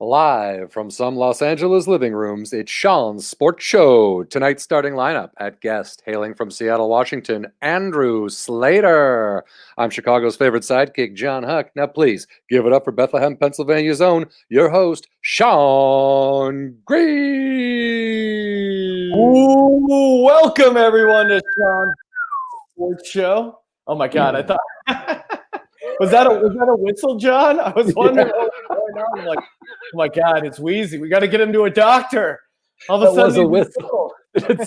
Live from some Los Angeles living rooms, it's Sean's Sports Show. Tonight's starting lineup at guest, hailing from Seattle, Washington, Andrew Sleighter. I'm Chicago's favorite sidekick, John Huck. Now, please give it up for Bethlehem, Pennsylvania's own, your host, Sean Green. Ooh, welcome everyone to Sean's Sports Show. Oh my God, I thought was that a whistle, John? I was wondering what was going on. I'm like, oh my God, it's Wheezy. We got to get him to a doctor. All of a sudden, was a whistle. Did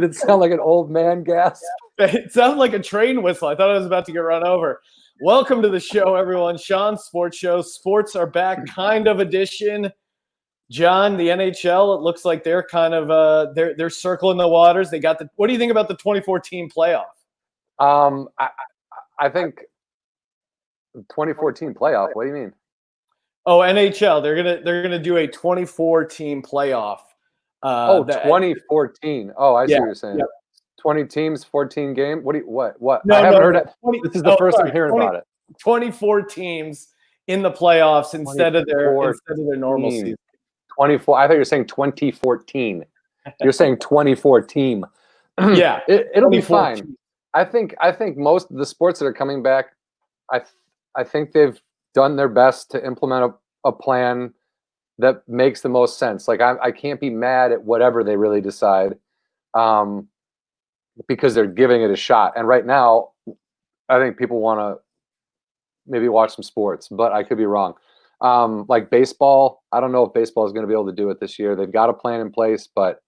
it sound like an old man gasp? It sounded like a train whistle. I thought I was about to get run over. Welcome to the show, everyone. Sean's Sports Show. Sports are back, kind of edition. John, the NHL, it looks like they're kind of they're circling the waters. They got the. What do you think about the 2014 playoff? I think 2014 playoff. What do you mean? Oh, NHL. They're gonna do a 24 team playoff. 2014. Oh, I see what you're saying. Yep. 20 teams, 14 game. What? No, I haven't heard no. it. This is the first I'm hearing about it. 24 teams in the playoffs instead of their normal season. 24. I thought you were saying 2014. You're saying 24 team. Yeah, it'll be fine. I think most of the sports that are coming back, I think they've done their best to implement a plan that makes the most sense. Like I can't be mad at whatever they really decide, because they're giving it a shot. And right now, I think people want to maybe watch some sports, but I could be wrong. Like baseball, I don't know if baseball is going to be able to do it this year. They've got a plan in place, but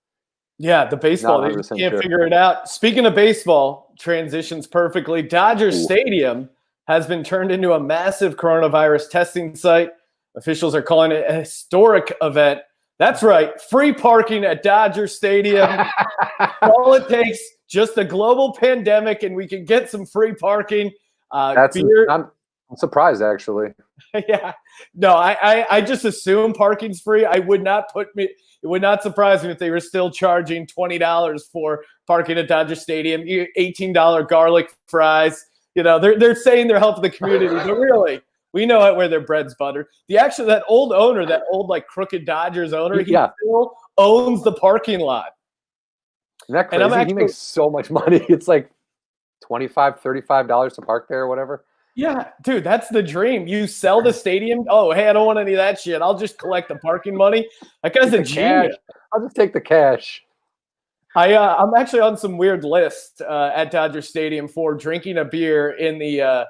yeah, the baseball, they can't figure it out. Speaking of baseball, transitions perfectly. Dodger Stadium has been turned into a massive coronavirus testing site. Officials are calling it a historic event. That's right, free parking at Dodger Stadium. All it takes, just a global pandemic, and we can get some free parking. I'm surprised, actually. Yeah, no, I just assume parking's free. It would not surprise me if they were still charging $20 for parking at Dodger Stadium. $18 garlic fries. You know, they're saying they're helping the community, but really, we know where their bread's buttered. That old owner, that old like crooked Dodgers owner, he still owns the parking lot. Isn't that crazy? He makes so much money. It's like $25, $35 to park there or whatever. Yeah, dude, that's the dream. You sell the stadium. Oh, hey, I don't want any of that shit. I'll just collect the parking money. That guy's a genius. I'll just take the cash. I'm actually on some weird list at Dodger Stadium for drinking a beer in the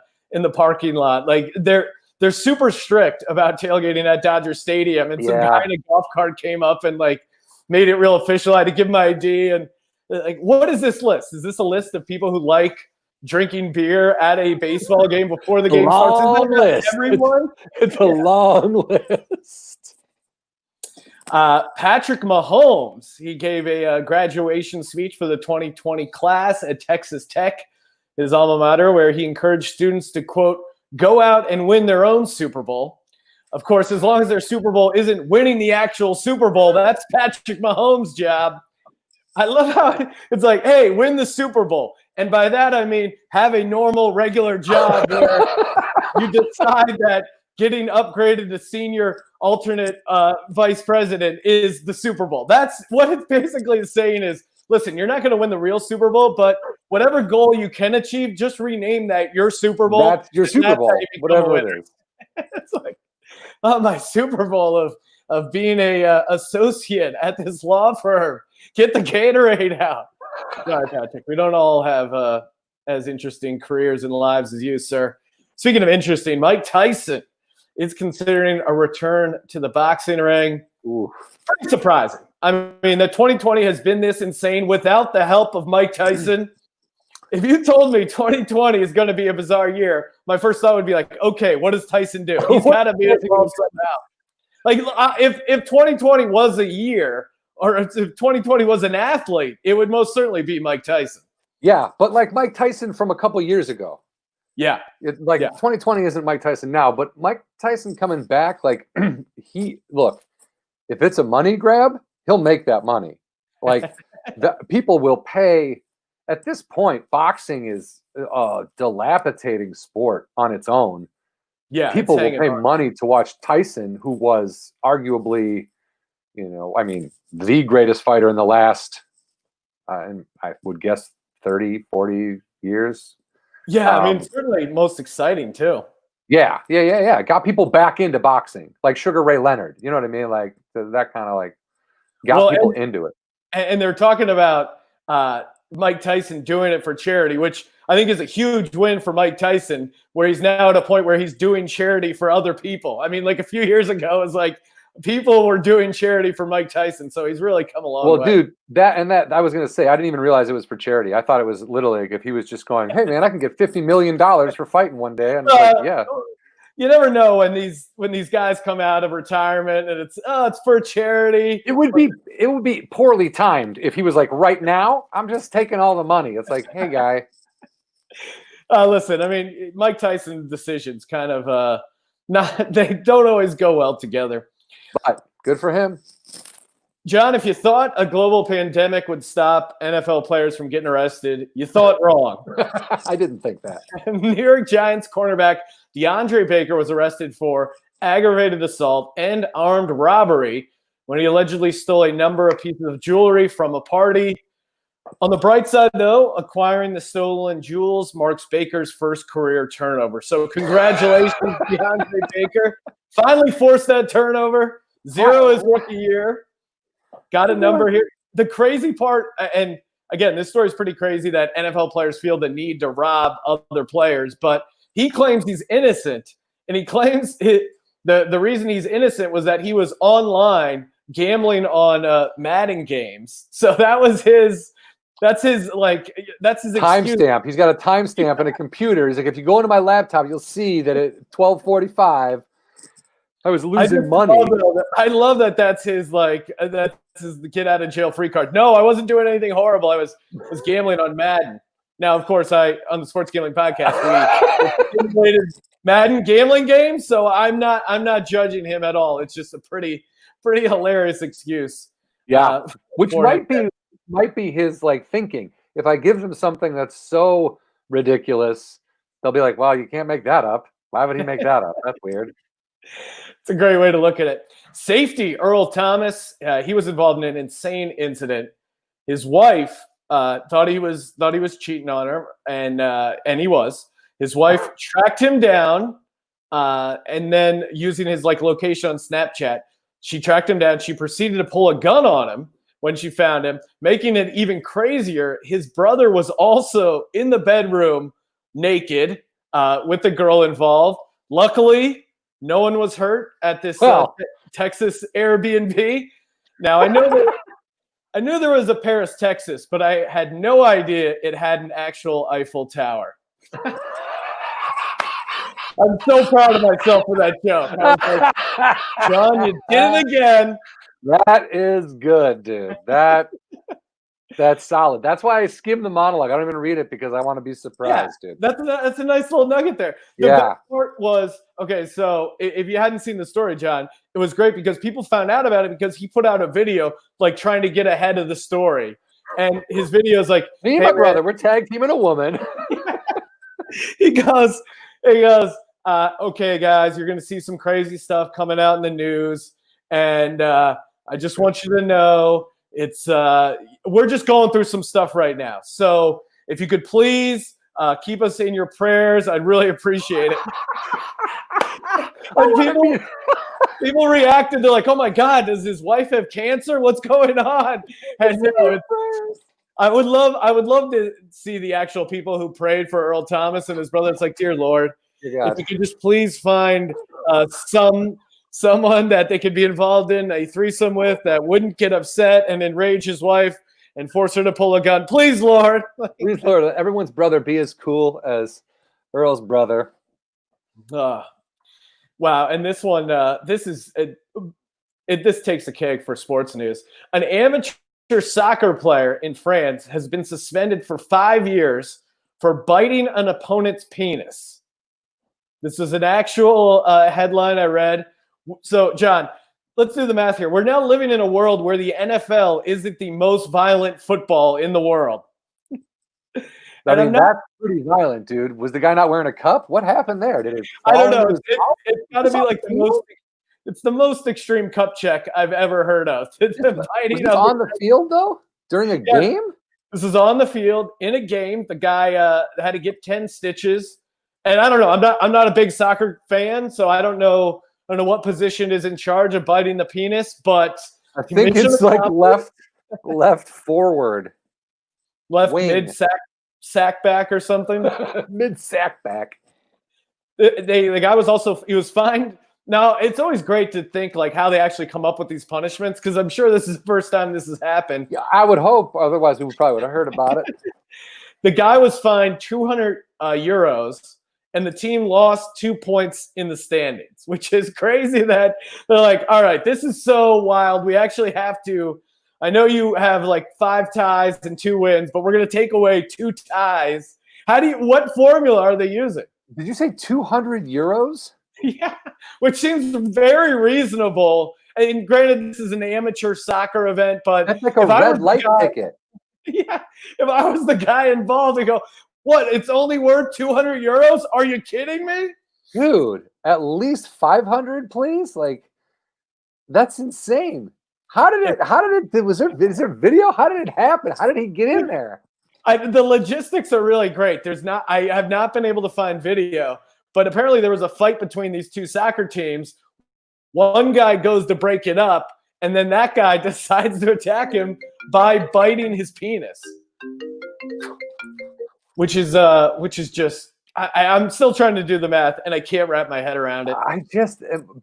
parking lot. Like they're super strict about tailgating at Dodger Stadium. And some guy in a golf cart came up and like made it real official. I had to give my ID. And like, what is this list? Is this a list of people who like drinking beer at a baseball game before the game starts? Everyone? It's a long list. Patrick Mahomes, he gave a graduation speech for the 2020 class at Texas Tech, his alma mater, where he encouraged students to, quote, go out and win their own Super Bowl. Of course, as long as their Super Bowl isn't winning the actual Super Bowl, that's Patrick Mahomes' job. I love how it's like, hey, win the Super Bowl. And by that, I mean, have a normal, regular job where you decide that getting upgraded to senior alternate vice president is the Super Bowl. That's what it's basically saying is, listen, you're not going to win the real Super Bowl, but whatever goal you can achieve, just rename that your Super Bowl. That's your Super Bowl, whatever it is. It's like, oh, my Super Bowl of being a associate at this law firm. Get the Gatorade out. Sorry, Patrick. We don't all have as interesting careers and lives as you, sir. Speaking of interesting, Mike Tyson is considering a return to the boxing ring. Ooh. Pretty surprising. I mean, the 2020 has been this insane without the help of Mike Tyson. If you told me 2020 is going to be a bizarre year, my first thought would be like, okay, what does Tyson do? He's got to be involved somehow. Like, if 2020 was a year, or if 2020 was an athlete, it would most certainly be Mike Tyson. Yeah, but like Mike Tyson from a couple years ago. Yeah. 2020 isn't Mike Tyson now, but Mike Tyson coming back, like if it's a money grab, he'll make that money. Like people will pay. At this point, boxing is a dilapidating sport on its own. Yeah, it's People will hanging pay hard. money to watch Tyson, who was arguably, the greatest fighter in the last, and I would guess 30, 40 years. Yeah, I mean, certainly most exciting too. Yeah. Got people back into boxing, like Sugar Ray Leonard. You know what I mean? Like that kind of like got people into it. And they're talking about Mike Tyson doing it for charity, which I think is a huge win for Mike Tyson, where he's now at a point where he's doing charity for other people. I mean, like a few years ago, it was like people were doing charity for Mike Tyson, so he's really come a long way. Dude, that I was gonna say, I didn't even realize it was for charity. I thought it was literally like if he was just going, "Hey man, I can get $50 million for fighting one day," and it's like, yeah. You never know when these guys come out of retirement and it's for charity. It would be poorly timed if he was like, right now, I'm just taking all the money. It's like, hey guy. Listen, I mean, Mike Tyson's decisions kind of they don't always go well together. But good for him. John, if you thought a global pandemic would stop NFL players from getting arrested, you thought wrong. I didn't think that. New York Giants cornerback DeAndre Baker was arrested for aggravated assault and armed robbery when he allegedly stole a number of pieces of jewelry from a party. On the bright side, though, acquiring the stolen jewels marks Baker's first career turnover. So congratulations, DeAndre Baker. Finally forced that turnover. 0 his rookie year. Got a number here. The crazy part, and again, this story is pretty crazy that NFL players feel the need to rob other players, but he claims he's innocent, and he claims the reason he's innocent was that he was online gambling on Madden games. So that's his timestamp. He's got a timestamp in a computer. He's like, if you go into my laptop, you'll see that at 12:45, I was losing money. I love that. That's his get out of jail free card. No, I wasn't doing anything horrible. I was gambling on Madden. Now, of course, on the Sports Gambling Podcast, we simulated Madden gambling games, so I'm not judging him at all. It's just a pretty hilarious excuse. Yeah, which might be his like thinking. If I give them something that's so ridiculous, they'll be like, "Well, you can't make that up. Why would he make that up? That's weird." It's a great way to look at it. Safety Earl Thomas, he was involved in an insane incident. His wife thought he was cheating on her, and he was. His wife tracked him down, and then using his location on Snapchat, she tracked him down. She proceeded to pull a gun on him when she found him, making it even crazier. His brother was also in the bedroom naked with the girl involved. Luckily, no one was hurt at this Texas Airbnb. Now, I knew there was a Paris, Texas, but I had no idea it had an actual Eiffel Tower. I'm so proud of myself for that joke. I was like, John, you did it again. That is good, dude. That's solid. That's why I skim the monologue. I don't even read it because I want to be surprised, dude. That's a nice little nugget there. The best part was, okay, so if you hadn't seen the story, John, it was great because people found out about it because he put out a video trying to get ahead of the story. And his video is like, me and my brother, we're tag teaming a woman. He goes, okay, guys, you're going to see some crazy stuff coming out in the news. And I just want you to know we're just going through some stuff right now. So if you could please keep us in your prayers, I'd really appreciate it. People reacted. They're like, "Oh my God, does his wife have cancer? What's going on?" And I would love to see the actual people who prayed for Earl Thomas and his brother. It's like, dear Lord, if you could just please find someone that they could be involved in a threesome with that wouldn't get upset and enrage his wife and force her to pull a gun. Please, Lord. Please, Lord, let everyone's brother be as cool as Earl's brother. Wow. And this one, this takes a cake for sports news. An amateur soccer player in France has been suspended for 5 years for biting an opponent's penis. This is an actual headline I read. So, John, let's do the math here. We're now living in a world where the NFL isn't the most violent football in the world. I And mean, that's pretty violent, dude. Was the guy not wearing a cup? What happened there? Did it I fall don't know. into his mouth? It's got to be like it's the most extreme cup check I've ever heard of. Was this on the field, though? During a game? This is on the field in a game. The guy had to get 10 stitches. And I don't know. I'm not a big soccer fan, so I don't know what position is in charge of biting the penis, but I think it's like left forward. Left mid sack back or something. Mid sack back. The guy he was fined. Now, it's always great to think like how they actually come up with these punishments, because I'm sure this is the first time this has happened. Yeah, I would hope. Otherwise, we probably would have heard about it. The guy was fined 200 euros, and the team lost 2 points in the standings, which is crazy that they're like, all right, this is so wild. We actually have to – I know you have like 5 ties and 2 wins, but we're going to take away 2 ties. What formula are they using? Did you say 200 euros? Yeah, which seems very reasonable. And granted, this is an amateur soccer event, but that's like a red light ticket. Yeah, if I was the guy involved, I go, "What? It's only worth 200 euros? Are you kidding me, dude? At least 500, please. Like, that's insane. How did it? Is there video? How did it happen? How did he get in there? The logistics are really great. I have not been able to find video. But apparently there was a fight between these 2 soccer teams. One guy goes to break it up, and then that guy decides to attack him by biting his penis, which is just I'm still trying to do the math, and I can't wrap my head around it.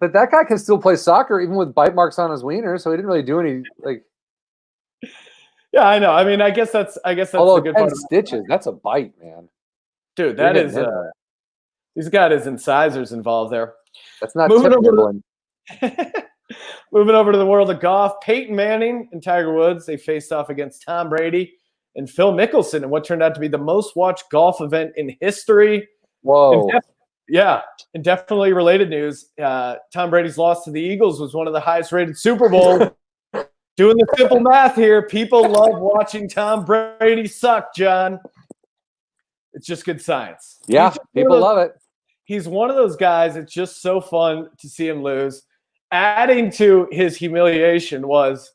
But that guy can still play soccer even with bite marks on his wiener, so he didn't really do any like. Yeah, I know. I mean, I guess that's although a good 10 part. Stitches, that's a bite, man. Dude, that is. He's got his incisors involved there. That's not moving over to the world of golf. Peyton Manning and Tiger Woods, they faced off against Tom Brady and Phil Mickelson in what turned out to be the most watched golf event in history. Whoa. And definitely related news. Tom Brady's loss to the Eagles was one of the highest rated Super Bowls. Doing the simple math here, people love watching Tom Brady suck, John. It's just good science. Yeah, people love it. He's one of those guys. It's just so fun to see him lose. Adding to his humiliation was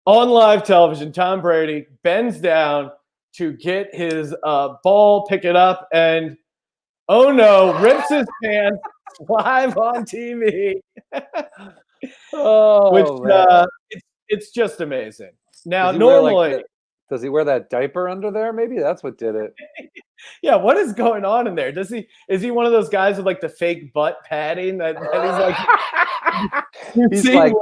on live television, Tom Brady bends down to get his ball, pick it up, and oh no, rips his pants live on TV. It's just amazing. Now, normally, does he wear that diaper under there? Maybe that's what did it. Yeah, what is going on in there? Is he one of those guys with like the fake butt padding that he's like? He's like,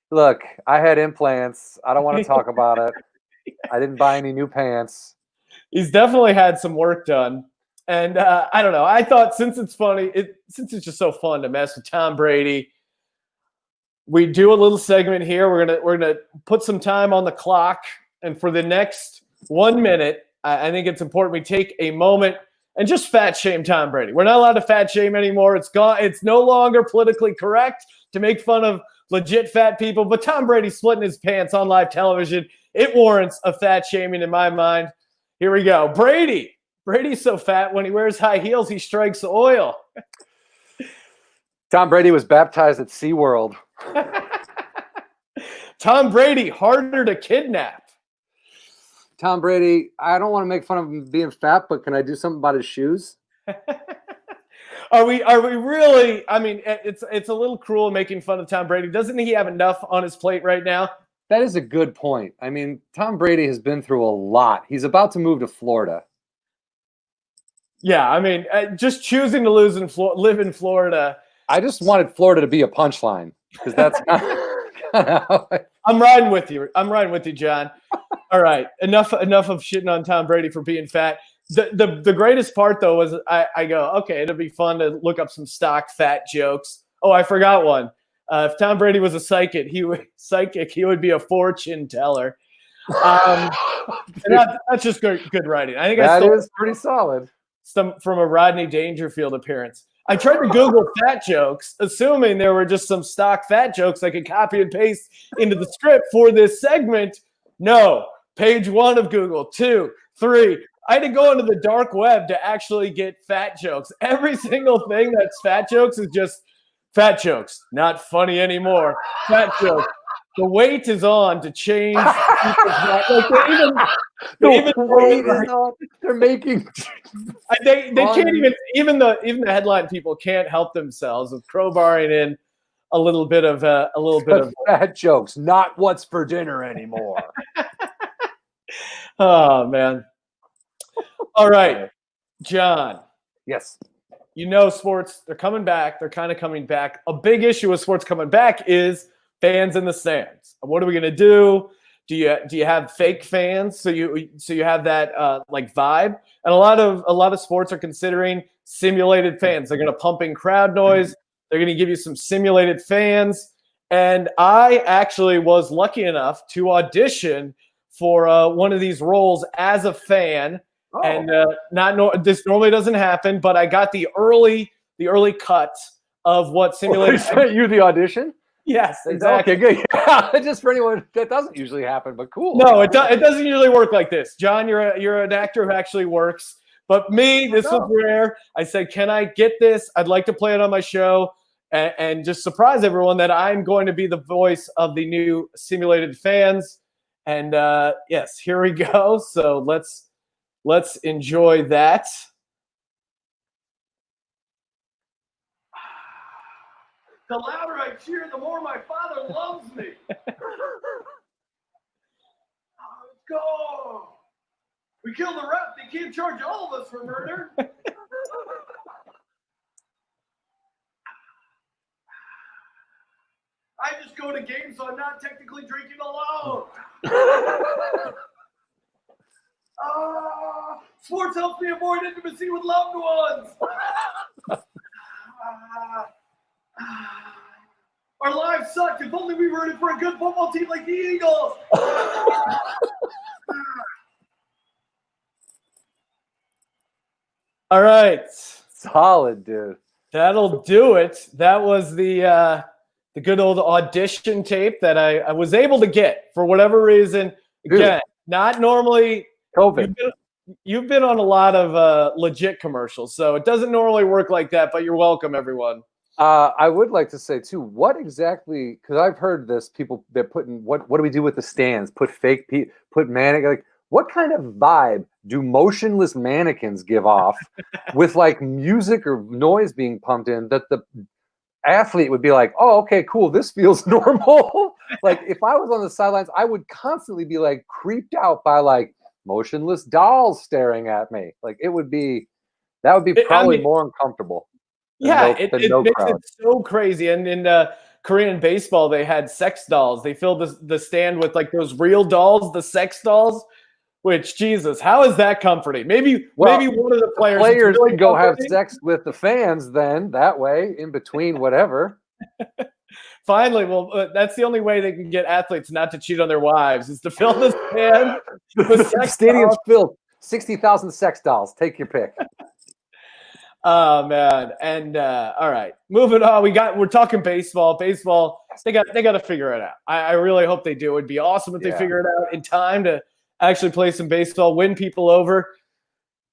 look, I had implants. I don't want to talk about it. I didn't buy any new pants. He's definitely had some work done, and I don't know. I thought since it's funny, since it's just so fun to mess with Tom Brady, we do a little segment here. We're gonna put some time on the clock, and for the next 1 minute. I think it's important we take a moment and just fat shame Tom Brady. We're not allowed to fat shame anymore. It's gone. It's no longer politically correct to make fun of legit fat people, but Tom Brady splitting his pants on live television, it warrants a fat shaming in my mind. Here we go. Brady's so fat when he wears high heels, he strikes oil. Tom Brady was baptized at SeaWorld. Tom Brady, harder to kidnap. Tom Brady, I don't want to make fun of him being fat, but can I do something about his shoes? Are we really? I mean, it's a little cruel making fun of Tom Brady. Doesn't he have enough on his plate right now? That is a good point. I mean, Tom Brady has been through a lot. He's about to move to Florida. Yeah, I mean, just choosing to live in Florida. I just wanted Florida to be a punchline because that's I'm riding with you. John. All right, enough of shitting on Tom Brady for being fat. The greatest part though was I go, okay, it'll be fun to look up some stock fat jokes. Oh, I forgot one. If Tom Brady was a psychic, he would be a fortune teller. And that's just good writing. I think that is pretty solid. Some from a Rodney Dangerfield appearance. I tried to Google fat jokes, assuming there were just some stock fat jokes I could copy and paste into the script for this segment. No. Page 1 of Google, 2, 3, I had to go into the dark web to actually get fat jokes. Every single thing that's fat jokes is just fat jokes. Not funny anymore. Fat jokes. The weight is on to change people's mind. Like They're making. they can't even the headline people can't help themselves with crowbarring in a little bit of fat jokes. Not what's for dinner anymore. Oh man. All right, John. Yes. You know, sports, they're coming back. They're kind of coming back. A big issue with sports coming back is fans in the stands. What are we going to do? Do you have fake fans so you have that like vibe? And a lot of sports are considering simulated fans. They're going to pump in crowd noise. They're going to give you some simulated fans. And I actually was lucky enough to audition for one of these roles as a fan. Oh. And this normally doesn't happen, but I got the early cut of what simulated. You the audition? Yes, exactly. Okay, good. Yeah, just for anyone that doesn't usually happen, but cool. No, it doesn't usually work like this. John, you're an actor who actually works, but me, this was rare. I said, "Can I get this? I'd like to play it on my show and just surprise everyone that I'm going to be the voice of the new simulated fans." And yes, here we go. So let's enjoy that. The louder I cheer, the more my father loves me. Let's go. We killed the ref. They can't charge all of us for murder. I just go to games, so I'm not technically drinking alone. Sports helps me avoid intimacy with loved ones. Our lives sucked. If only we rooted for a good football team like the Eagles. All right. Solid, dude. That'll do it. That was the good old audition tape that I was able to get for whatever reason. Again, not normally. COVID. You've been on a lot of legit commercials, so it doesn't normally work like that, but you're welcome, everyone. I would like to say, too, what exactly, because I've heard this, people, they're putting, what do we do with the stands? Put fake people, put mannequins, like, what kind of vibe do motionless mannequins give off with, like, music or noise being pumped in that the athlete would be like, oh, okay, cool, this feels normal? Like, if I was on the sidelines, I would constantly be, like, creeped out by, like, motionless dolls staring at me. Like, that would be probably more uncomfortable. Yeah, it makes it so crazy. And in Korean baseball, they had sex dolls. They filled the stand with like those real dolls, the sex dolls. Which, Jesus, how is that comforting? Maybe one of the players really can go have sex with the fans. Then that way, in between whatever. Finally, that's the only way they can get athletes not to cheat on their wives is to fill the stand. The stadium's filled. 60,000 sex dolls. Take your pick. Oh man, and all right, moving on. We're talking baseball. Baseball, they got to figure it out. I really hope they do. It'd be awesome if they figure it out in time to actually play some baseball, win people over.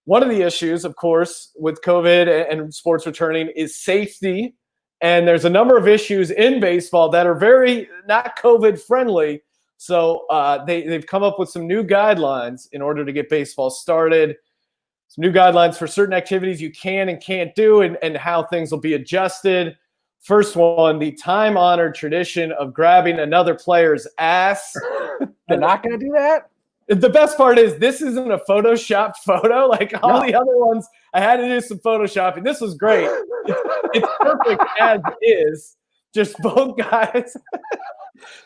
One of the issues, of course, with COVID and sports returning is safety, and there's a number of issues in baseball that are very not COVID friendly. So they've come up with some new guidelines in order to get baseball started. Some new guidelines for certain activities you can and can't do and how things will be adjusted. First one, the time-honored tradition of grabbing another player's ass. They're not going to do that? The best part is this isn't a photoshopped photo. Like all the other ones, I had to do some photoshopping. This was great. It's perfect as is. Just both guys.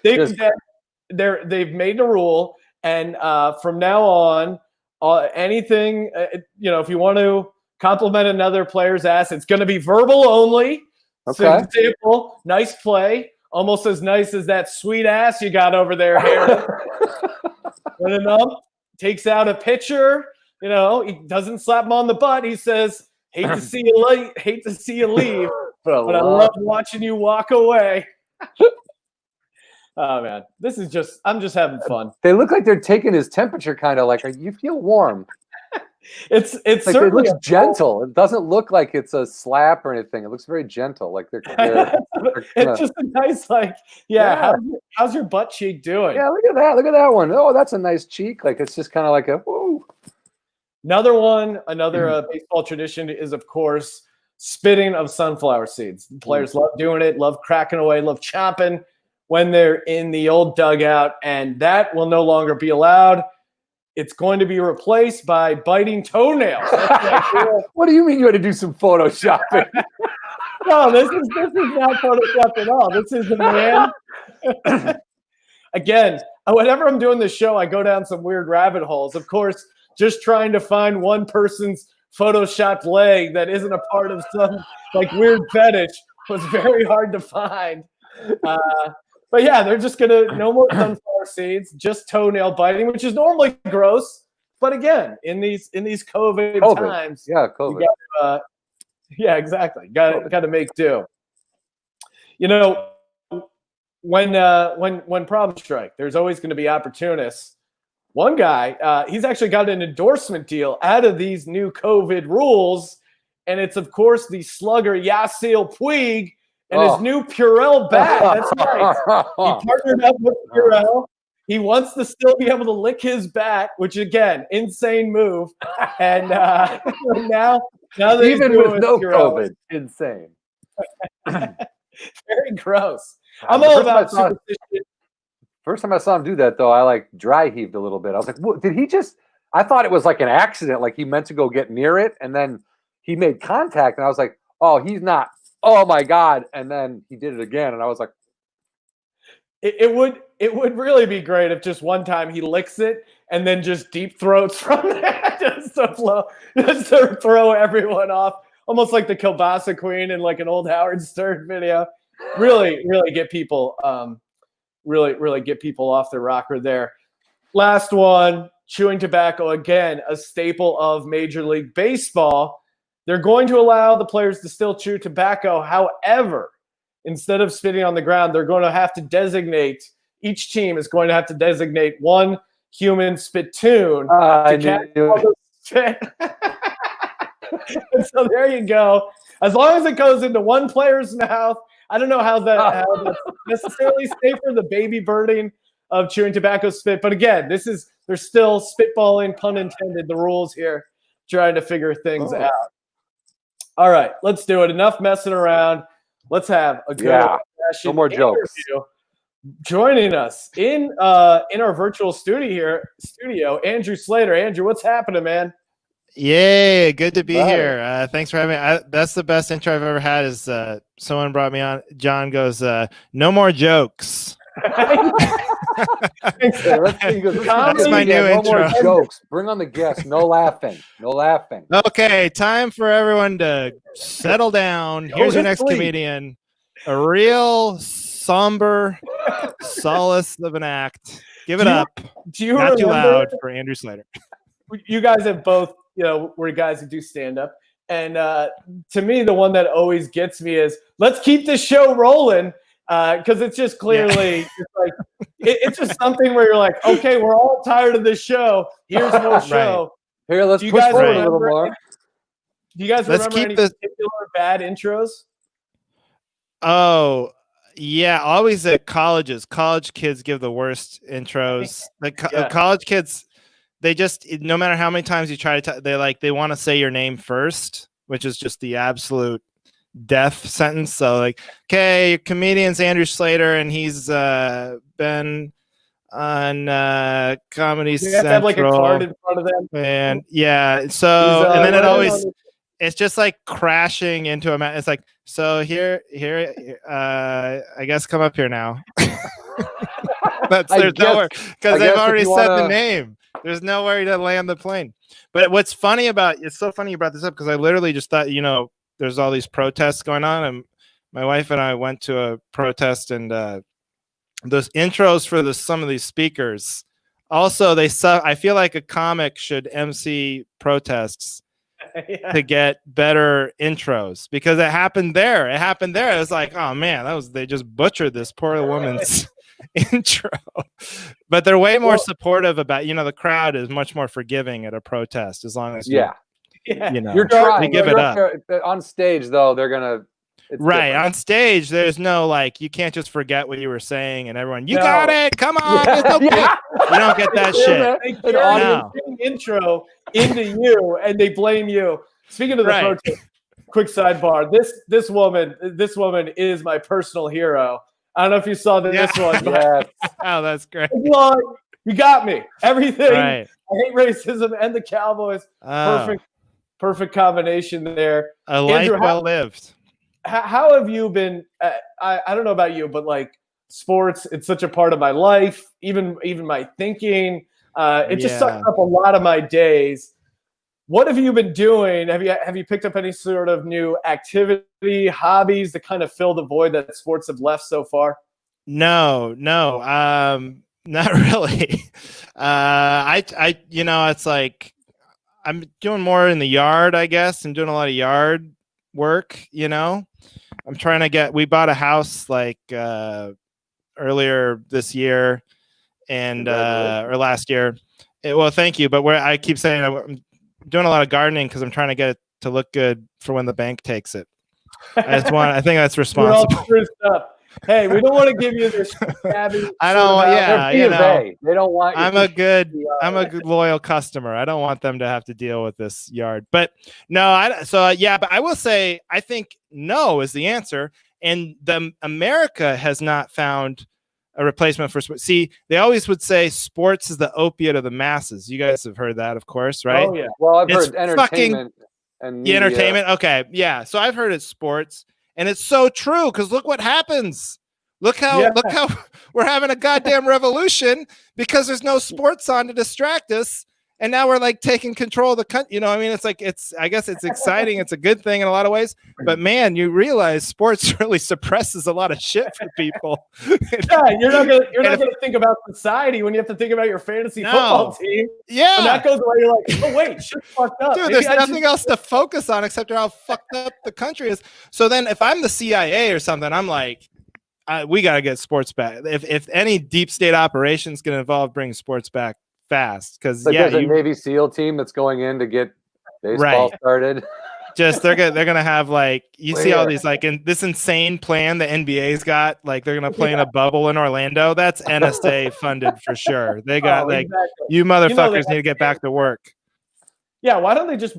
They've made a rule. And from now on, anything, if you want to compliment another player's ass, it's going to be verbal only. Okay. So, example, nice play, almost as nice as that sweet ass you got over there, Harry. Takes out a pitcher. He doesn't slap him on the butt. He says, "Hate to see you leave, but I love watching you walk away." Oh man, I'm just having fun. They look like they're taking his temperature, kind of like, you feel warm. It's Like it certainly looks gentle. It doesn't look like it's a slap or anything. It looks very gentle. Like they're it's just a nice Yeah. how's your butt cheek doing? Yeah, look at that. Look at that one. Oh, that's a nice cheek. Like it's just kind of like a whoa. Another baseball tradition is, of course, spitting of sunflower seeds. The players love doing it, love cracking away, love chopping when they're in the old dugout, and that will no longer be allowed. It's going to be replaced by biting toenails. What do you mean you had to do some photoshopping? No, this is not Photoshop at all. This is a man. Again, whenever I'm doing this show, I go down some weird rabbit holes. Of course, just trying to find one person's photoshopped leg that isn't a part of some weird fetish was very hard to find. But yeah, they're just gonna no more sunflower seeds, just toenail biting, which is normally gross. But again, in these COVID times, COVID. Yeah, exactly. Got to make do. You know, when problems strike, there's always going to be opportunists. One guy, he's actually got an endorsement deal out of these new COVID rules, and it's of course the slugger Yasiel Puig and his new Purell bat. That's right. He partnered up with Carroll. He wants to still be able to lick his bat, which again, insane move. And now that even with no COVID, insane. Very gross. I'm all about superstition. First time I saw him do that, though, I dry heaved a little bit. I was like, what, did he just? I thought it was like an accident, like he meant to go get near it, and then he made contact, and I was like, oh, he's not. Oh my God! And then he did it again, and I was like, it would really be great if just one time he licks it and then just deep throats from there, just to throw everyone off, almost like the Kielbasa Queen in like an old Howard Stern video. Really get people, really get people off their rocker there. Last one, chewing tobacco, again, a staple of Major League Baseball. They're going to allow the players to still chew tobacco. However, instead of spitting on the ground, they're going to have to designate, each team is going to have to designate one human spittoon to catch all the spit. And so there you go. As long as it goes into one player's mouth, I don't know how that's necessarily safer, the baby birding of chewing tobacco spit. But again, they're still spitballing, pun intended, the rules here, trying to figure things out. All right, let's do it. Enough messing around. Let's have a good no more jokes. Joining us in our virtual studio here, Andrew Sleighter. Andrew, what's happening, man? Yay, good to be here. Thanks for having me. That's the best intro I've ever had is someone brought me on. John goes, no more jokes. That's my new intro. No more jokes. Bring on the guests. No laughing. No laughing. Okay, time for everyone to settle down. Here's your next comedian. A real somber solace of an act. Give it up. Do you Not too loud for Andrew Sleighter. You guys have both, we're guys who do stand up. And to me, the one that always gets me is let's keep this show rolling. Because it's just clearly it's just something where you're like, okay, we're all tired of this show. Here's more show. Right. Here, let's push forward a little more. Do you guys remember any particular bad intros? Oh, yeah, always at colleges. College kids give the worst intros. College kids, they just, no matter how many times you try to, they want to say your name first, which is just the absolute death sentence. So okay, your comedian's Andrew Sleighter, and he's been on Comedy Central. You have to have a card in front of them. And and then it always, it's just like crashing into a mat. It's like, so here, I guess come up here now. There's nowhere, because they've already said the name. There's nowhere to land the plane. But what's funny it's so funny you brought this up, because I literally just thought, there's all these protests going on, and my wife and I went to a protest, and those intros for some of these speakers, also I feel like a comic should MC protests to get better intros, because it happened there. It was like, oh man, they just butchered this poor woman's intro. But they're way more supportive about, the crowd is much more forgiving at a protest as long as you're trying. they give it up. On stage, though, they're gonna. Right. Different. On stage, there's no you can't just forget what you were saying and everyone, got it. Come on. There's no You don't get that shit. They carry intro into you and they blame you. Speaking of the protest, quick sidebar. This woman is my personal hero. I don't know if you saw this one. But oh, that's great. You got me. Everything. Right. I hate racism and the Cowboys. Perfect combination there. A life well lived. How have you been? I don't know about you, but sports, it's such a part of my life, even my thinking. It just sucks up a lot of my days. What have you been doing? Have you picked up any sort of new activity, hobbies to kind of fill the void that sports have left so far? No, not really. It's I'm doing more in the yard, I guess. I'm doing a lot of yard work, I'm trying to we bought a house earlier this year and or last year. Well, thank you. But I keep saying I'm doing a lot of gardening because I'm trying to get it to look good for when the bank takes it. I think that's responsible. We're all spruced up. Hey, we don't want to give you this shabby. I don't. They don't want. I'm a good loyal customer. I don't want them to have to deal with this yard. But no, but I will say I think no is the answer. And America has not found a replacement for sports. See, they always would say sports is the opiate of the masses. You guys have heard that, of course, right? Oh yeah. Well, I've heard entertainment and media. Entertainment. Okay, yeah. So I've heard it's sports. And it's so true because look what happens. Look how we're having a goddamn revolution because there's no sports on to distract us. And now we're taking control of the country. I guess it's exciting. It's a good thing in a lot of ways. But man, you realize sports really suppresses a lot of shit for people. Yeah, you're not gonna think about society when you have to think about your fantasy football team. Yeah, and that goes away. You're like, oh wait, shit's fucked up. Dude, there's nothing else to focus on except how fucked up the country is. So then, if I'm the CIA or something, I'm like, we got to get sports back. If any deep state operation is going to involve bringing sports back fast, because there's a Navy SEAL team that's going in to get baseball started. Just they're gonna have see all these in this insane plan the NBA's got. They're gonna play in a bubble in Orlando. That's NSA funded for sure. They got you motherfuckers need to get back to work. Yeah, why don't they just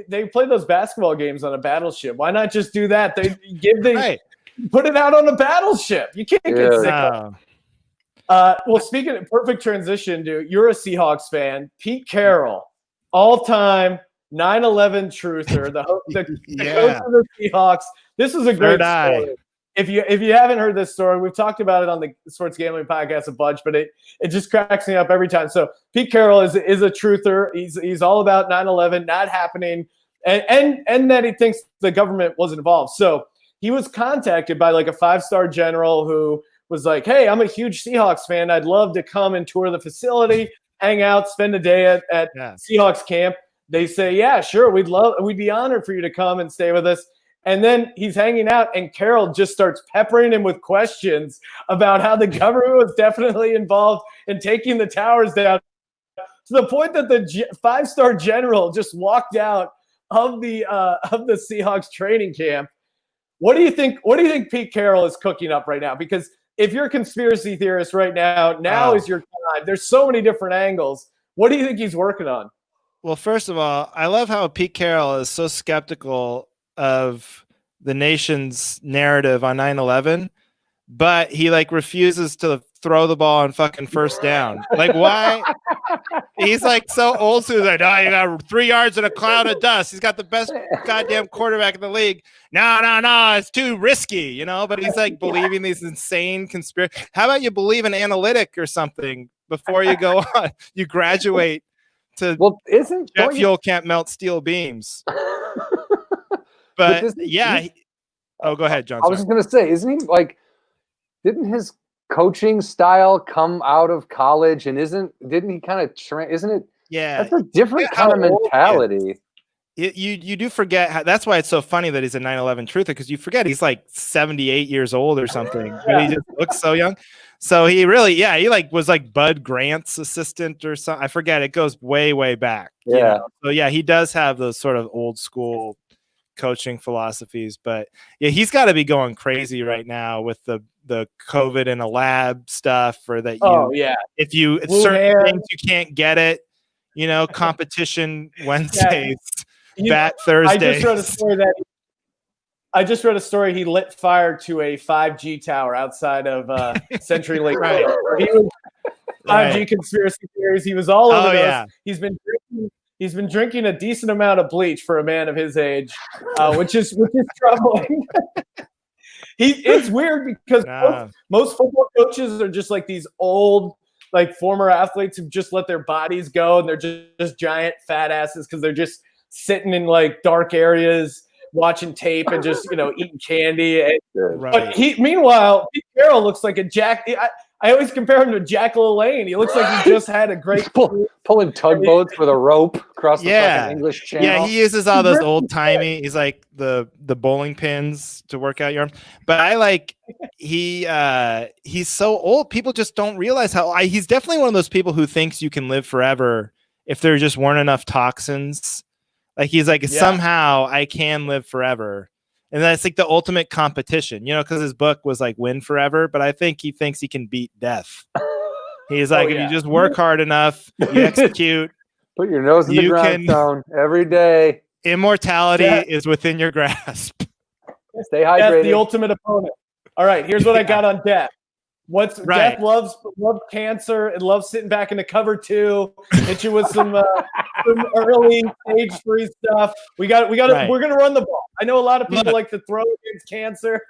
they play those basketball games on a battleship? Why not just do that? They put it out on a battleship. You can't get sick of it. Well, speaking of perfect transition, dude, you're a Seahawks fan. Pete Carroll, all-time 9/11 truther, the coach of the Seahawks. This is a great story. If you haven't heard this story, we've talked about it on the Sports Gambling Podcast a bunch, but it just cracks me up every time. So Pete Carroll is a truther. He's all about 9/11 not happening, and that he thinks the government wasn't involved. So he was contacted by a 5-star general who was like, "Hey, I'm a huge Seahawks fan. I'd love to come and tour the facility, hang out, spend a day at Seahawks camp." They say, "Yeah, sure. We'd be honored for you to come and stay with us." And then he's hanging out, and Carroll just starts peppering him with questions about how the government was definitely involved in taking the towers down, to the point that the 5-star general just walked out of the Seahawks training camp. What do you think? What do you think Pete Carroll is cooking up right now? Because if you're a conspiracy theorist right now is your time. There's so many different angles. What do you think he's working on? Well, first of all, I love how Pete Carroll is so skeptical of the nation's narrative on 9/11, but he refuses to throw the ball on fucking first down. Why? He's so old school. He's you got 3 yards in a cloud of dust. He's got the best goddamn quarterback in the league. No, it's too risky, But he's believing these insane conspiracy. How about you believe in analytic or something before you go on? You graduate to jet fuel can't melt steel beams. But go ahead, John. I was just gonna say, isn't he didn't his coaching style come out of college, and didn't he kind of isn't it? Yeah, that's a different kind of mentality. You do forget that's why it's so funny that he's a 9/11 truther, because you forget he's like 78 years old or something, but he just looks so young. So he really, he like was like Bud Grant's assistant or something. I forget. It goes way back. Yeah. You know? So yeah, he does have those sort of old school coaching philosophies, but yeah, he's got to be going crazy right now with the COVID in a lab stuff, or that if you certain things you can't get it, you know, competition Wednesdays. Bat Thursday. I just read a story. He lit fire to a 5G tower outside of CenturyLink. Right. He was 5G conspiracy theories. He was all over those. Yeah. He's been drinking a decent amount of bleach for a man of his age, which is troubling. It's weird because most football coaches are just like these old, like former athletes who just let their bodies go, and they're just giant fat asses because they're just sitting in like dark areas watching tape and just, you know, eating candy. But meanwhile, Pete Carroll looks like a Jack. I always compare him to Jack LaLanne. He looks like he just had a great pulling tugboats with a rope across the fucking English Channel. Yeah, he uses all those old timey. He's like the bowling pins to work out your arms. But I like he's so old. People just don't realize how he's definitely one of those people who thinks you can live forever if there just weren't enough toxins. Like he's like, somehow I can live forever. And that's like the ultimate competition, you know, because his book was like win forever. But I think he thinks he can beat death. He's like, if you just work hard enough, you execute. Put your nose in the grindstone every day. Immortality is within your grasp. Stay hydrated. That's the ultimate opponent. All right, here's what I got on Death. Death loves cancer and loves sitting back in the cover two. Hit you with some early stage 3 stuff. We're gonna run the ball. I know a lot of people like to throw against cancer.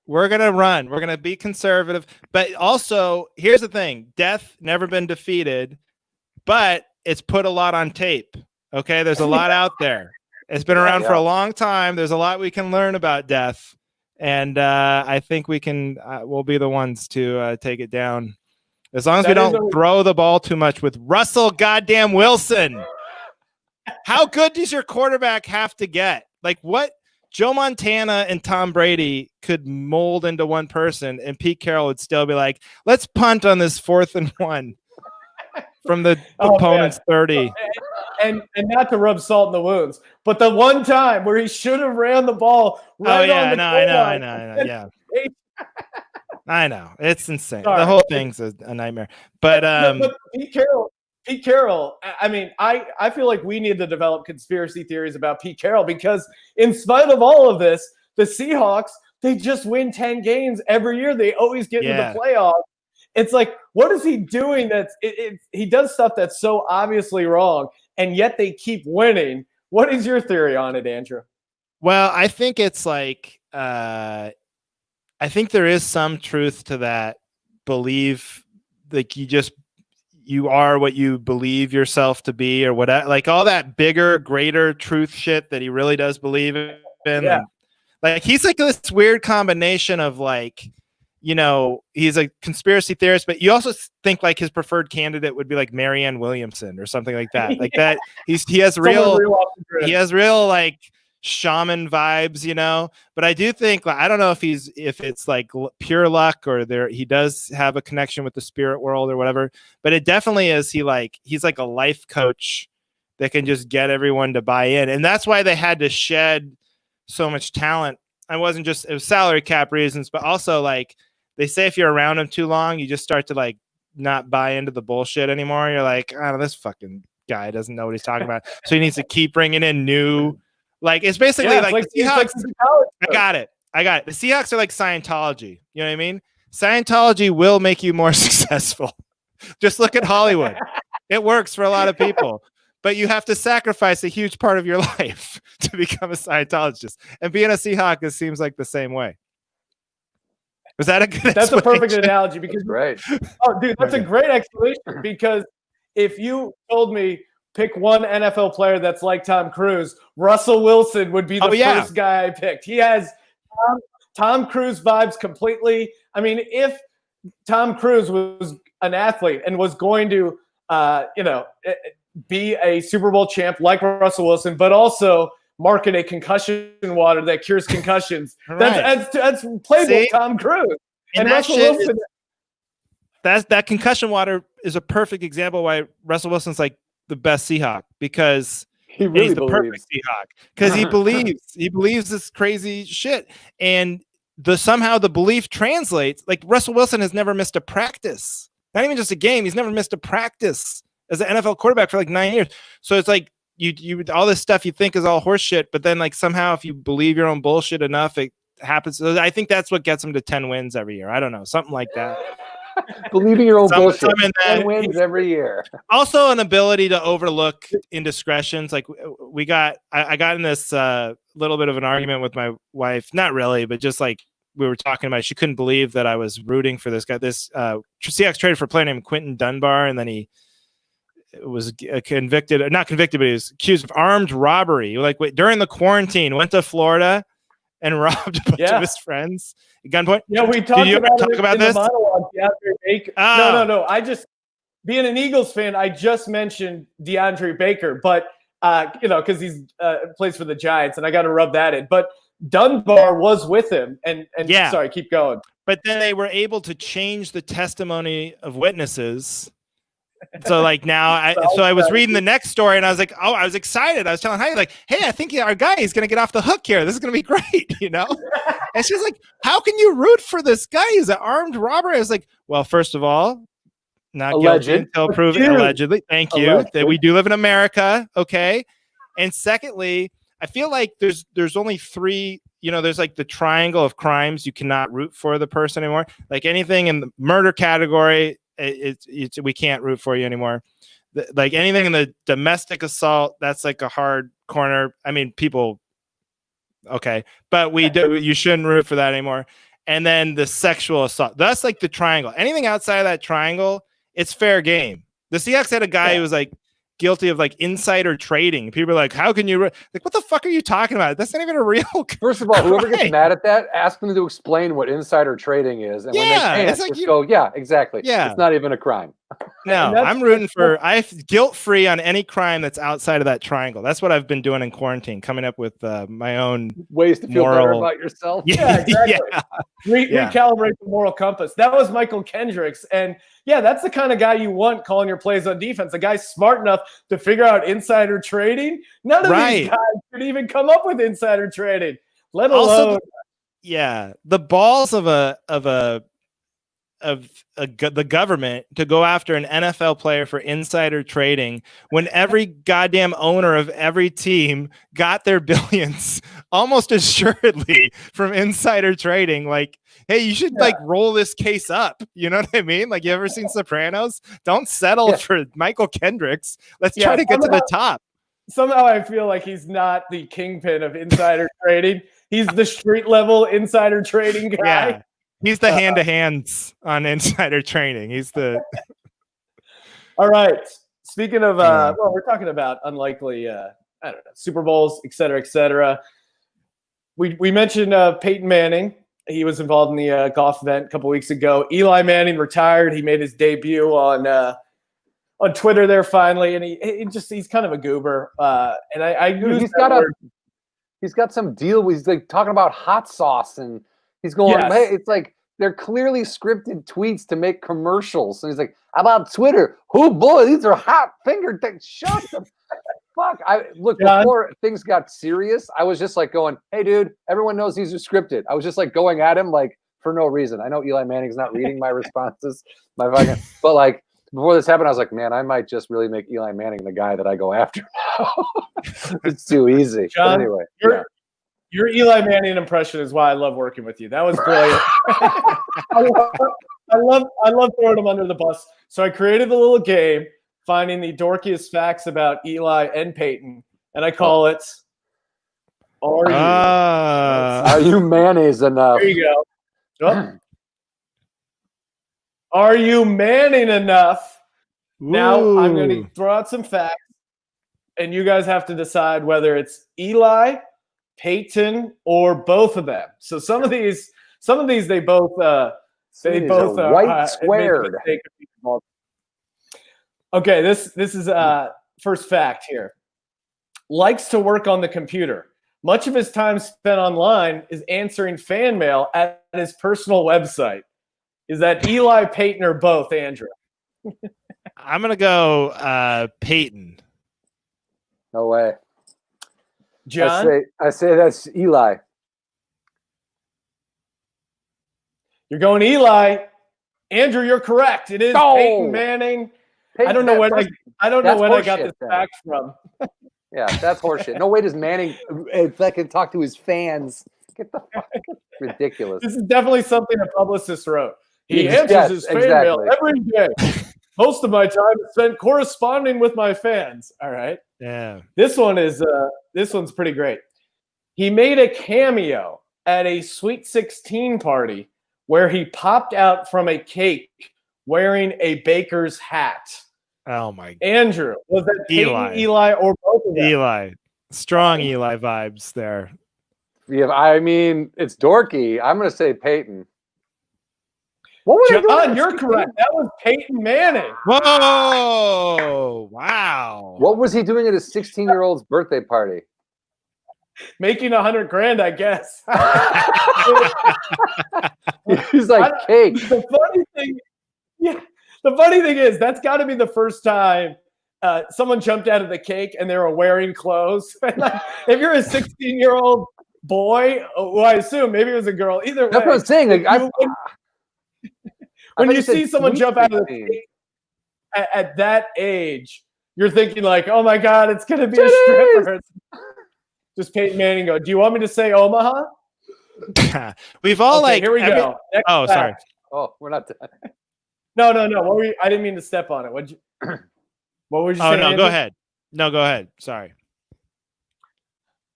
We're gonna run. We're gonna be conservative. But also, here's the thing: Death never been defeated, but it's put a lot on tape. Okay, there's a lot out there. It's been around for a long time. There's a lot we can learn about Death. And I think we'll be the ones to take it down. As long as we don't throw the ball too much with Russell goddamn Wilson. How good does your quarterback have to get? Like what Joe Montana and Tom Brady could mold into one person, and Pete Carroll would still be like, let's punt on this 4th and 1 from the opponent's 30. And not to rub salt in the wounds, but the one time where he should have ran the ball I know. I know. It's insane. Sorry. The whole thing's a nightmare. But Pete Carroll, I mean, I feel like we need to develop conspiracy theories about Pete Carroll, because in spite of all of this, the Seahawks, they just win 10 games every year. They always get into the playoffs. It's like, what is he doing? He does stuff that's so obviously wrong, and yet they keep winning. What is your theory on it, Andrew? Well, I think it's like, I think there is some truth to that belief. Like you are what you believe yourself to be, or whatever, like all that bigger, greater truth shit that he really does believe in. Yeah. Like he's like this weird combination of like, you know, he's a conspiracy theorist, but you also think like his preferred candidate would be like Marianne Williamson or something like that. Like that he has real like shaman vibes, you know. But I do think, like, I don't know if it's like pure luck or he does have a connection with the spirit world or whatever. But it definitely is. He's like a life coach that can just get everyone to buy in, and that's why they had to shed so much talent. It was salary cap reasons, but also like they say if you're around him too long, you just start to like not buy into the bullshit anymore. You're like, oh, this fucking guy doesn't know what he's talking about. So he needs to keep bringing in new, like, it's basically like the Seahawks. I got it. The Seahawks are like Scientology. You know what I mean? Scientology will make you more successful. Just look at Hollywood. It works for a lot of people, but you have to sacrifice a huge part of your life to become a Scientologist. And being a Seahawk seems like the same way. Was that a good That's a perfect analogy because right. Oh, dude, that's a great explanation, because if you told me pick one NFL player that's like Tom Cruise, Russell Wilson would be the first guy I picked. He has Tom Cruise vibes completely. I mean, if Tom Cruise was an athlete and was going to, be a Super Bowl champ like Russell Wilson, but also market a concussion water that cures concussions. Right. That's playbook Tom Cruise. And Russell Wilson. That concussion water is a perfect example why Russell Wilson's like the best Seahawk, because He really he's the believes. perfect Seahawk because he believes this crazy shit, and somehow the belief translates. Like Russell Wilson has never missed a practice, not even just a game. He's never missed a practice as an NFL quarterback for like 9 years. So it's like you all this stuff you think is all horse shit, but then like somehow if you believe your own bullshit enough, it happens. So I think that's what gets him to 10 wins every year. I don't know, something like that. Believing your own bullshit. 10 wins every year. Also an ability to overlook indiscretions. Like I got in this little bit of an argument with my wife. Not really, but just like we were talking about, she couldn't believe that I was rooting for this guy. This Seahawks traded for a player named Quentin Dunbar, and then he was not convicted, but he was accused of armed robbery. Like during the quarantine, went to Florida and robbed a bunch of his friends at gunpoint. Yeah, we talked about this. The monologue, DeAndre Baker. Oh. No. I just, being an Eagles fan, I just mentioned DeAndre Baker, but because he's plays for the Giants, and I got to rub that in. But Dunbar was with him, and yeah. Sorry, keep going. But then they were able to change the testimony of witnesses. So like now, I was reading the next story, and I was like, oh, I was excited. I was telling Heidi, like, hey, I think our guy is going to get off the hook here. This is going to be great, And she's like, how can you root for this guy? He's an armed robber. I was like, well, first of all, not guilty until proven allegedly. Thank you. That we do live in America, okay. And secondly, I feel like there's only three. There's like the triangle of crimes you cannot root for the person anymore. Like anything in the murder category, we can't root for you anymore. Like anything in the domestic assault, that's like a hard corner. I mean, people, okay, but you shouldn't root for that anymore. And then the sexual assault, that's like the triangle. Anything outside of that triangle, it's fair game. The Seahawks had a guy who was like guilty of like insider trading. People are like, how can you what the fuck are you talking about? That's not even a real First of all, whoever gets mad at that, ask them to explain what insider trading is, and when they can't, like just go, yeah, exactly. Yeah, it's not even a crime. No, I'm rooting for guilt-free on any crime that's outside of that triangle. That's what I've been doing in quarantine, coming up with my own ways to feel better about yourself. Yeah, exactly. Recalibrate the moral compass. That was Michael Kendricks, and that's the kind of guy you want calling your plays on defense. A guy smart enough to figure out insider trading. None of these guys could even come up with insider trading, let alone. The balls of the government to go after an NFL player for insider trading when every goddamn owner of every team got their billions almost assuredly from insider trading. Like, hey, you should like roll this case up. You know what I mean? Like, you ever seen Sopranos? Don't settle for Michael Kendricks. Let's try to get to the top. Somehow I feel like he's not the kingpin of insider trading. He's the street level insider trading guy. Yeah. He's the hand-to-hands on insider training. He's the. All right. Speaking of, we're talking about unlikely, Super Bowls, et cetera, et cetera. We mentioned Peyton Manning. He was involved in the golf event a couple weeks ago. Eli Manning retired. He made his debut on Twitter there finally, and he's kind of a goober. And he's got some deal. He's like talking about hot sauce and. He's going, hey, it's like they're clearly scripted tweets to make commercials. And he's like, how about Twitter? Oh, boy, these are hot finger things. Shut the fuck. Before things got serious, I was just like going, hey, dude, everyone knows these are scripted. I was just like going at him like for no reason. I know Eli Manning's not reading my responses. But like before this happened, I was like, man, I might just really make Eli Manning the guy that I go after now. It's too easy. John, but anyway, Your Eli Manning impression is why I love working with you. That was brilliant. I love throwing him under the bus. So I created a little game, finding the dorkiest facts about Eli and Peyton, and I call it Are you mayonnaise enough? There you go. Oh. Are you Manning enough? Ooh. Now I'm going to throw out some facts, and you guys have to decide whether it's Eli, Peyton, or both of them. So some of these they both are white squared. Okay, this is first fact here. Likes to work on the computer. Much of his time spent online is answering fan mail at his personal website. Is that Eli, Peyton, or both, Andrew? I'm gonna go Peyton. No way. John? I say that's Eli. You're going Eli. Andrew, you're correct. It is Peyton Manning. I don't know when I got this fact from. Yeah, that's horseshit. No way does Manning fucking talk to his fans. Get the fuck ridiculous. This is definitely something a publicist wrote. He answers his fan mail every day. Most of my time is spent corresponding with my fans. All right. Yeah. This one's pretty great. He made a cameo at a Sweet 16 party where he popped out from a cake wearing a baker's hat. Oh my God. Andrew, was that Peyton, Eli, or both of them? Eli. Strong Eli vibes there. Yeah, I mean, it's dorky. I'm going to say Peyton. What was John, you're correct. That was Peyton Manning. Whoa! Wow. What was he doing at his 16-year-old's birthday party? Making $100,000, I guess. He's like cake. The funny thing is that's got to be the first time someone jumped out of the cake and they were wearing clothes. If you're a 16-year-old boy, well, I assume maybe it was a girl. Either way, that's what I'm saying. Like, when you see someone jump out of the cake at that age, you're thinking like, "Oh my God, it's gonna be a stripper." Just Peyton Manning go. Do you want me to say Omaha? We've all here we go. Next fact. Sorry. Oh, we're not done. No. What were you? I didn't mean to step on it. What were you saying? Oh no, go ahead. No, go ahead. Sorry.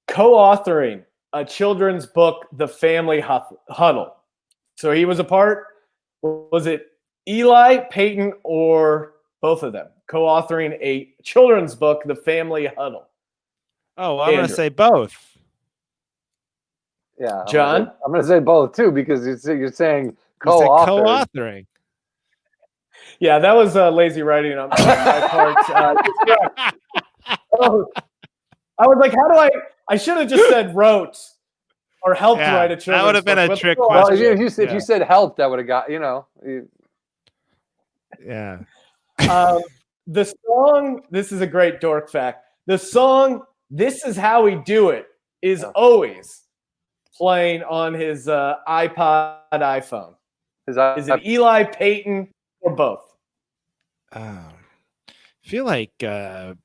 Co-authoring a children's book, The Family Huddle. So he was a part. Was it Eli, Peyton, or both of them? Co-authoring a children's book, The Family Huddle. Oh, well, I'm going to say both. Yeah, John? I'm going to say both too because you're saying co-authoring. Yeah, that was lazy writing on my part. I was like, how do I should have just said wrote or helped write a children's book. That would have been a trick question. Well, if you said helped, that would have got, Yeah. The song, this is a great dork fact. The song, This Is How We Do It, is always playing on his iPhone. Is it Eli, Peyton, or both? I feel like, I'm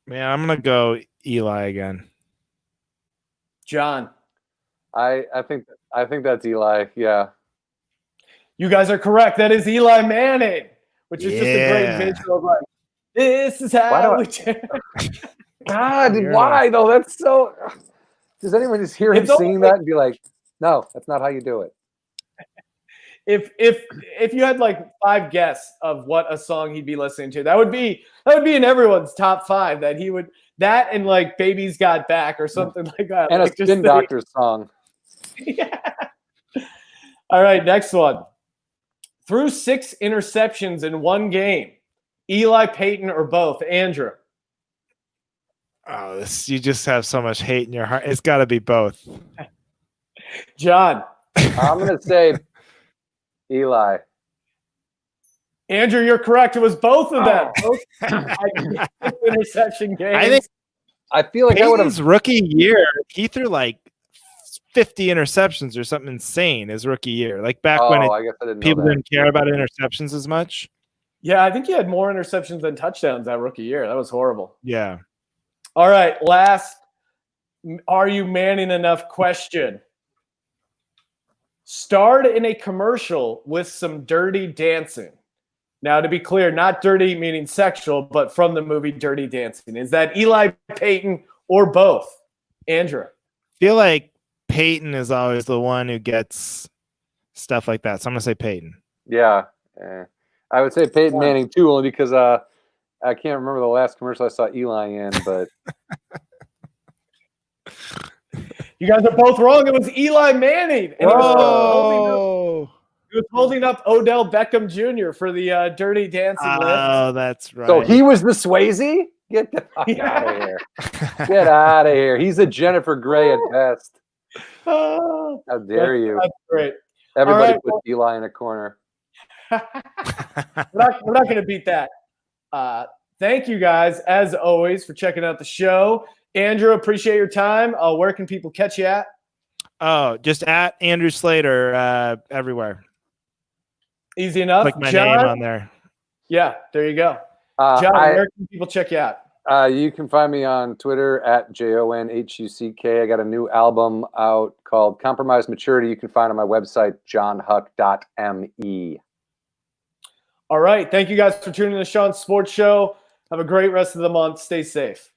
going to go Eli again. John. I think that's Eli. Yeah. You guys are correct. That is Eli Manning, which is just a great visual of like, this is how we do it. God, why though? That's so. Does anyone just hear him singing that and be like, no, that's not how you do it? If you had like 5 guesses of what a song he'd be listening to, that would be in everyone's top 5. That he would and like Baby's Got Back or something like that. And like a Spin Doctors song. Yeah. All right, next one. Threw 6 interceptions in one game. Eli, Peyton, or both? Andrew. Oh, you just have so much hate in your heart. It's got to be both. John. I'm going to say Eli. Andrew, you're correct. It was both of them. Both interception games. I feel like Peyton's rookie year, he threw like 50 interceptions or something insane his rookie year. Like back when people didn't care about interceptions as much. Yeah, I think he had more interceptions than touchdowns that rookie year. That was horrible. Yeah. All right, last Are You Manning Enough question. Starred in a commercial with some dirty dancing. Now, to be clear, not dirty meaning sexual, but from the movie Dirty Dancing. Is that Eli, Peyton, or both? Andrew. I feel like Peyton is always the one who gets stuff like that. So I'm going to say Peyton. Yeah. I would say Peyton Manning too, only because I can't remember the last commercial I saw Eli in, but you guys are both wrong. It was Eli Manning. And it He was holding up Odell Beckham Jr. for the Dirty Dancing lift. Oh, that's right. So he was the Swayze? Get the fuck out of here. Get out of here. He's a Jennifer Grey at best. Oh, How dare you? That's great. Everybody right, put Eli in a corner. we're not going to beat that. Thank you guys, as always, for checking out the show. Andrew, appreciate your time. Where can people catch you at? Oh, just at Andrew Sleighter everywhere. Easy enough. Click my John, name on there. Yeah, there you go. John, where can people check you out? You can find me on Twitter at JONHUCK. I got a new album out called Compromise Maturity. You can find on my website, johnhuck.me. All right. Thank you guys for tuning in to the Sean Sports Show. Have a great rest of the month. Stay safe.